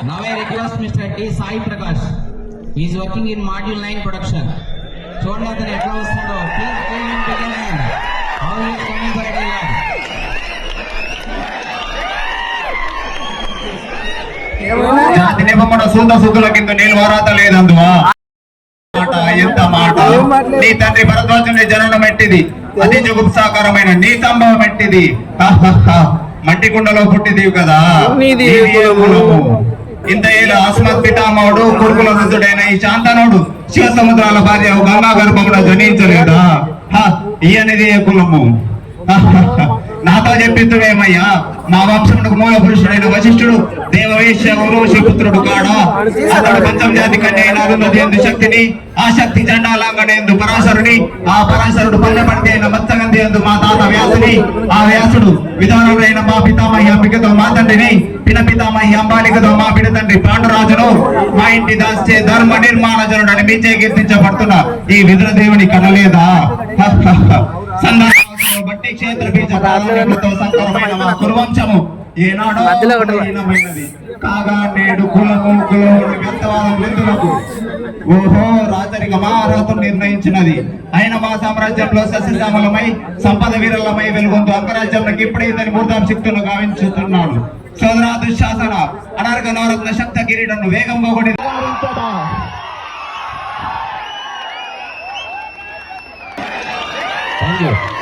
Now I request Mr. T. Sai Prakash. He is working in Module 9 production. చూడండి అతను ఎట్లా వస్తాడో. How he is coming for a dialogue. తినేపమ్మడ సూత సుతుల కింద నేను వారాత లేదందువా మాట ఎంత మాట నీ తండ్రి భరద్వాజుని జననం ఎట్టిది అతి జుగుప్సాకరమైన నీ సంభవం ఎట్టిది మట్టి కుండలో పుట్టిదివి కదా ఇంత ఏళ్ళ అస్మత్ పితామహుడు కురుకుల వృద్ధుడైన ఈ శాంతనుడు శివ సముద్రాల భార్య గంగా గర్భమున జనించలేదా ఈయనది ఏ కులము నాతో చెప్పిందేమయ్యా మా వంశమునకు మూల పురుషుడైన వశిష్ఠుడు దేవవేశ్య పుత్రుడు కాడా అతడు పంచం జాతి కన్య అయినది ఎందు శక్తిని ఆ శక్తి జెండాలాంగనేందు పరాశరుని ఆ పరాశరుడు పల్లెపడితే అయిన మత్స్యగంధి ఎందు మా తాత వ్యాసుని ఆ వ్యాసుడు విధానుడైన మా పితామహి అంబికతో మా తండ్రిని పిన పితామహి అంబాలికతో మా పిడ తండ్రి పాండురాజును మా ఇంటి దాస్తే ధర్మ నిర్మాణ జనుడని మీచే కీర్తించబడుతున్న ఈ విదురదేవుని కనలేదా బట్టి క్షేత్ర బీజ సంకరమైన మా కురువంశము ఏనాడో కాగా నేడు కులము కులముడు వ్యర్థవాదం లెందులకు ఓహో రాజరిక మహారాజు నిర్ణయించినది ఆయన మా సామ్రాజ్యంలో సస్యశ్యామలమై సంపద వీరలమై వెలుగొందు అంగరాజ్యంలోకి ఇప్పుడే ఇతని మూర్ధాం శక్తులను గావించుతున్నాడు సోదరా దుశ్శాసన అనర్గ నవరత్న శక్త కిరీటను వేగంగా కూడా Thank you.